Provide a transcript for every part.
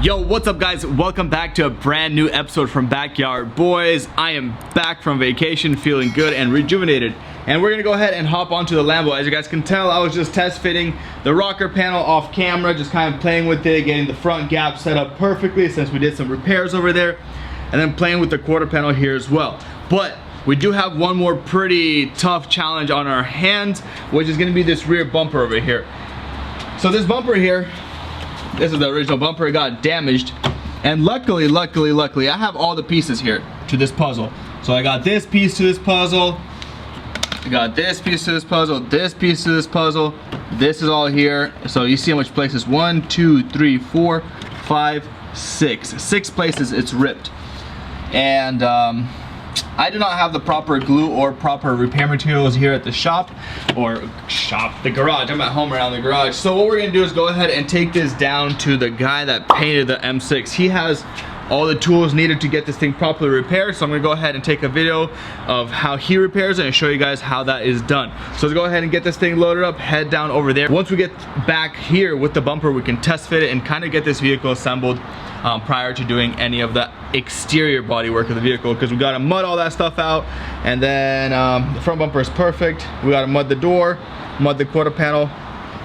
Yo, what's up guys? Welcome back to a brand new episode from Backyard Boys. I am back from vacation feeling good and rejuvenated. And we're gonna go ahead and hop onto the Lambo. As you guys can tell, I was just test fitting the rocker panel off camera, just kind of playing with it, getting the front gap set up perfectly since we did some repairs over there, and then playing with the quarter panel here as well. But we do have one more pretty tough challenge on our hands, which is gonna be this rear bumper over here. So this bumper here, this is the original bumper, it got damaged. And luckily, I have all the pieces here to this puzzle. So I got this piece to this puzzle, I got this piece to this puzzle, this piece to this puzzle, this is all here. So you see how much places, 1, 2, 3, 4, 5, 6. 6 places it's ripped. And I do not have the proper glue or proper repair materials here at the the garage. I'm at home around the garage. So what we're gonna do is go ahead and take this down to the guy that painted the M6. He has all the tools needed to get this thing properly repaired. So I'm gonna go ahead and take a video of how he repairs it and show you guys how that is done. So let's go ahead and get this thing loaded up, head down over there. Once we get back here with the bumper, we can test fit it and kind of get this vehicle assembled prior to doing any of the exterior body work of the vehicle, because we got to mud all that stuff out. And then the front bumper is perfect. We got to mud the door, mud the quarter panel,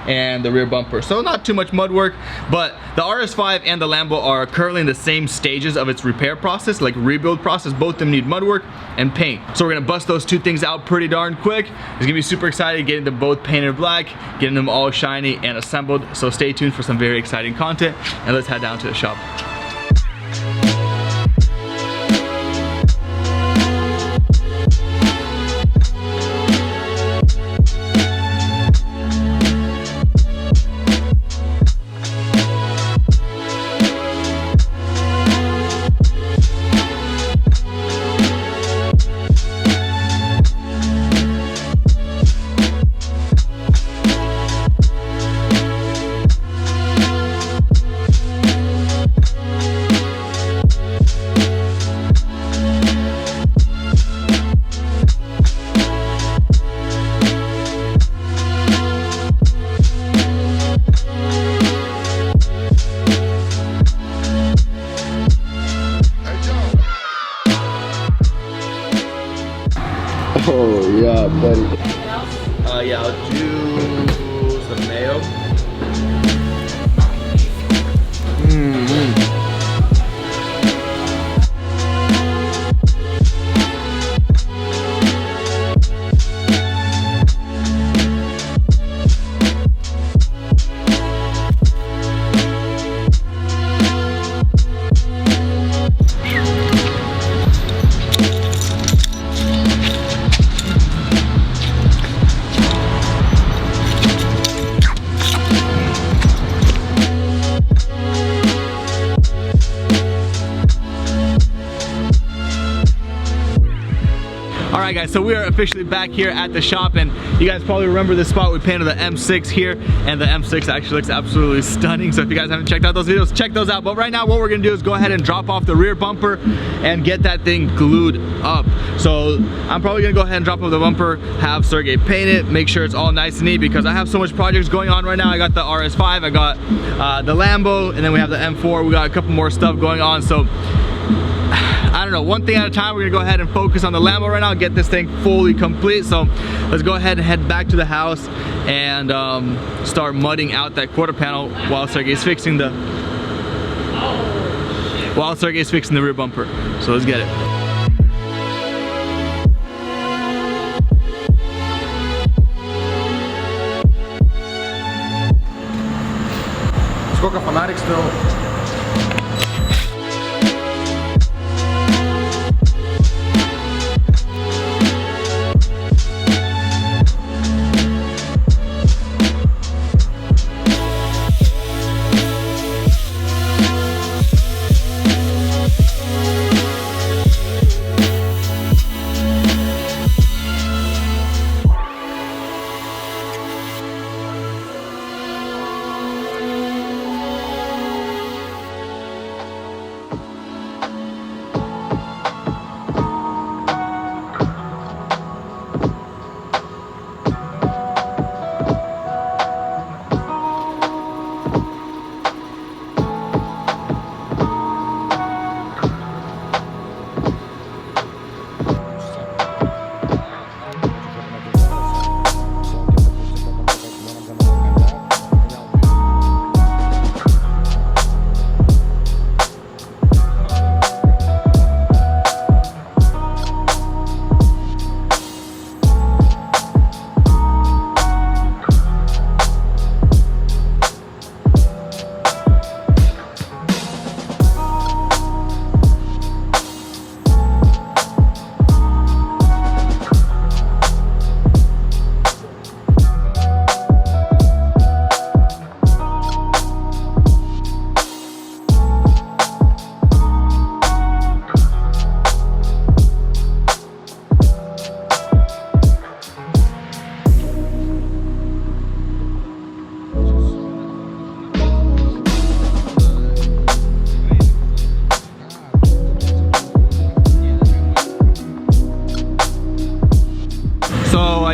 and the rear bumper. So not too much mud work, but the RS5 and the Lambo are currently in the same stages of its repair process, like rebuild process. Both of them need mud work and paint. So we're gonna bust those two things out pretty darn quick. It's gonna be super excited getting them both painted black, getting them all shiny and assembled. So stay tuned for some very exciting content, and let's head down to the shop. Oh yeah, buddy. Yeah, I'll do some mayo. Alright guys, so we are officially back here at the shop, and you guys probably remember this spot. We painted the M6 here, and the M6 actually looks absolutely stunning. So if you guys haven't checked out those videos, check those out. But right now what we're gonna do is go ahead and drop off the rear bumper and get that thing glued up. So I'm probably gonna go ahead and drop off the bumper, have Sergey paint it, make sure it's all nice and neat, because I have so much projects going on right now. I got the RS5, I got the Lambo, and then we have the M4. We got a couple more stuff going on. So I don't know, one thing at a time. We're gonna go ahead and focus on the Lambo right now, get this thing fully complete. So let's go ahead and head back to the house and start mudding out that quarter panel while Sergey's fixing the rear bumper. So let's get it. Сколько фонарик стоил?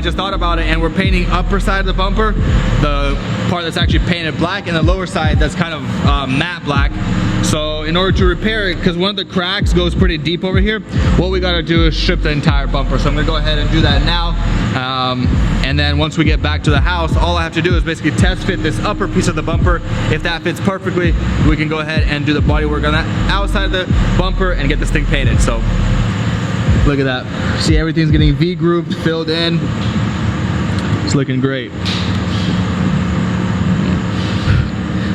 I just thought about it, and we're painting upper side of the bumper, the part that's actually painted black, and the lower side that's kind of matte black. So in order to repair it, because one of the cracks goes pretty deep over here, what we gotta do is strip the entire bumper. So I'm gonna go ahead and do that now. And then once we get back to the house, all I have to do is basically test fit this upper piece of the bumper. If that fits perfectly, we can go ahead and do the body work on that outside of the bumper and get this thing painted. So look at that. See, everything's getting V-grouped, filled in. It's looking great.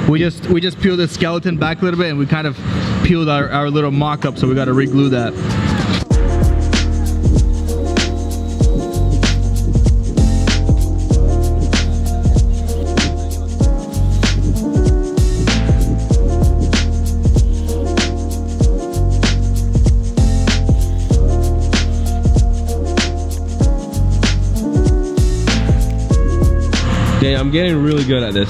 We just peeled the skeleton back a little bit, and we kind of peeled our little mock-up, so we got to re-glue that. Yeah, I'm getting really good at this.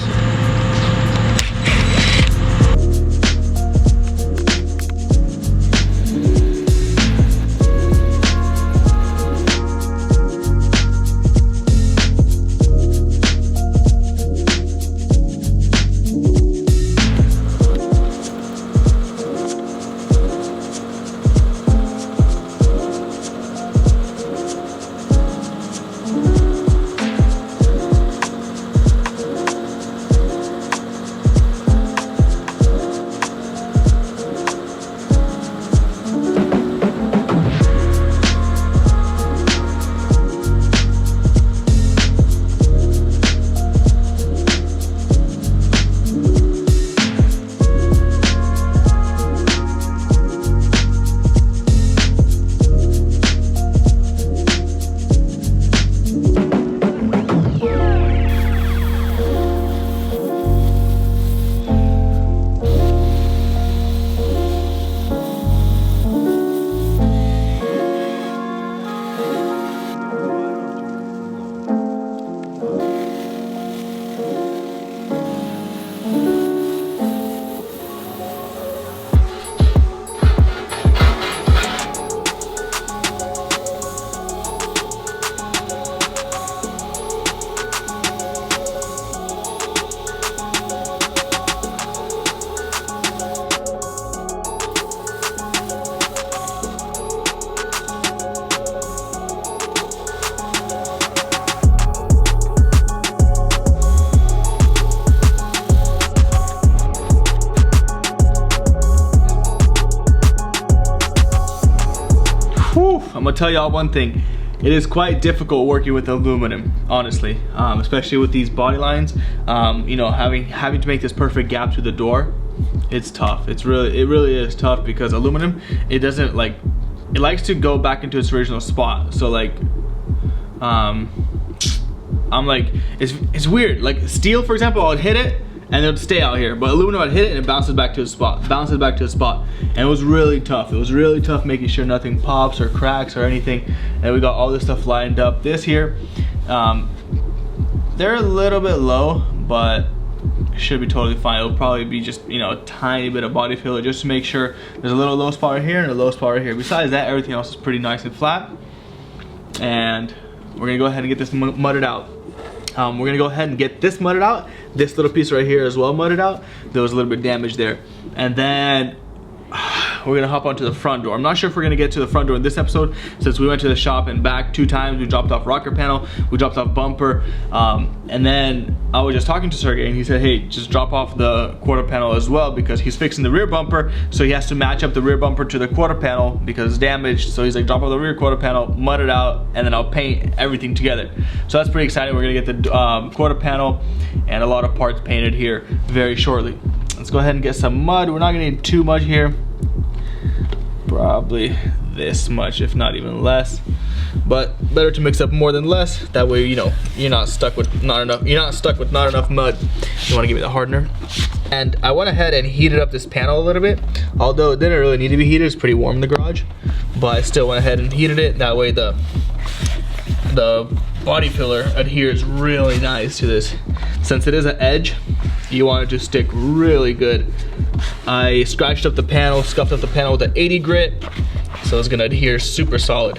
I'm gonna tell y'all one thing. It is quite difficult working with aluminum, honestly, especially with these body lines. You know, having to make this perfect gap to the door, it's tough. It really is tough, because aluminum, it doesn't like, it likes to go back into its original spot. So like, I'm like, it's weird. Like steel, for example, I would hit it and it would stay out here, but aluminum, I'd hit it and it bounces back to its spot, and it was really tough. It was really tough making sure nothing pops or cracks or anything. And we got all this stuff lined up. This here, they're a little bit low, but it should be totally fine. It'll probably be just, you know, a tiny bit of body filler just to make sure there's a little low spot right here and a low spot right here. Besides that, everything else is pretty nice and flat. And we're gonna go ahead and get this mudded out. We're gonna go ahead and get this mudded out. This little piece right here as well mudded out. There was a little bit of damage there. And then we're gonna hop onto the front door. I'm not sure if we're gonna get to the front door in this episode, since we went to the shop and back 2 times. We dropped off rocker panel, we dropped off bumper, and then I was just talking to Sergey, and he said, hey, just drop off the quarter panel as well, because he's fixing the rear bumper, so he has to match up the rear bumper to the quarter panel because it's damaged. So he's like, drop off the rear quarter panel, mud it out, and then I'll paint everything together. So that's pretty exciting. We're gonna get the quarter panel and a lot of parts painted here very shortly. Let's go ahead and get some mud. We're not gonna need too much here. Probably this much, if not even less, but better to mix up more than less. That way, you know, you're not stuck with not enough mud. You want to give it the hardener. And I went ahead and heated up this panel a little bit, although it didn't really need to be heated. It's pretty warm in the garage, but I still went ahead and heated it. That way the body filler adheres really nice to this. Since it is an edge, you want it to stick really good. I scratched up the panel, scuffed up the panel with an 80 grit, so it's gonna adhere super solid.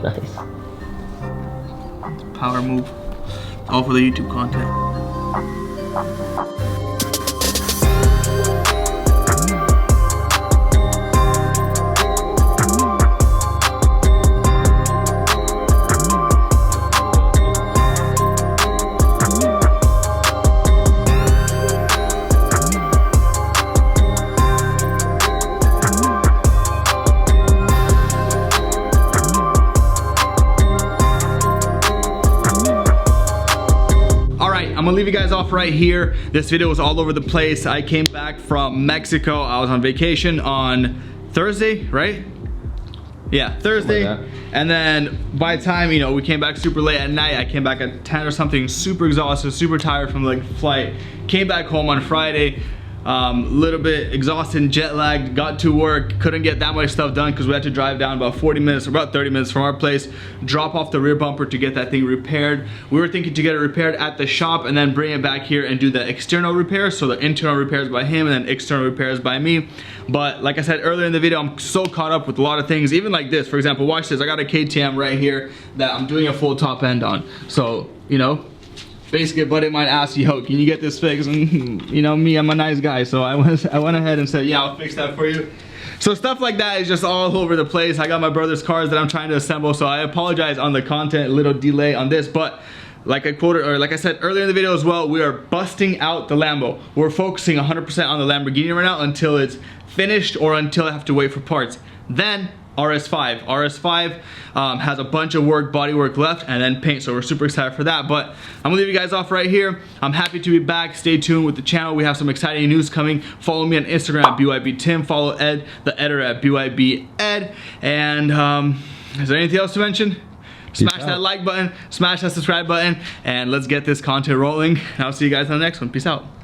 Nice. Power move. All for the YouTube content. I'm gonna leave you guys off right here. This video was all over the place. I came back from Mexico. I was on vacation on Thursday, right? Yeah, Thursday. And then by the time, you know, we came back super late at night. I came back at 10 or something, super exhausted, super tired from like flight. Came back home on Friday. Little bit exhausted, jet lagged, got to work, couldn't get that much stuff done because we had to drive down about 40 minutes or about 30 minutes from our place, drop off the rear bumper to get that thing repaired. We were thinking to get it repaired at the shop and then bring it back here and do the external repairs, so the internal repairs by him and then external repairs by me. But like I said earlier in the video, I'm so caught up with a lot of things, even like this. For example, watch this. I got a KTM right here that I'm doing a full top end on. So, you know, basically a buddy of mine asked, yo, can you get this fixed? And you know me, I'm a nice guy, so I went ahead and said, yeah, I'll fix that for you. So stuff like that is just all over the place. I got my brother's cars that I'm trying to assemble, so I apologize on the content, a little delay on this, but like I quoted, or like I said earlier in the video as well, we are busting out the Lambo. We're focusing 100% on the Lamborghini right now until it's finished or until I have to wait for parts. Then RS5. RS5 has a bunch of work, body work left, and then paint, so we're super excited for that. But I'm gonna leave you guys off right here. I'm happy to be back. Stay tuned with the channel. We have some exciting news coming. Follow me on Instagram at BYBTim. Follow Ed, the editor, at BYBEd. And is there anything else to mention? Smash that like button, smash that subscribe button, and let's get this content rolling. I'll see you guys on the next one. Peace out.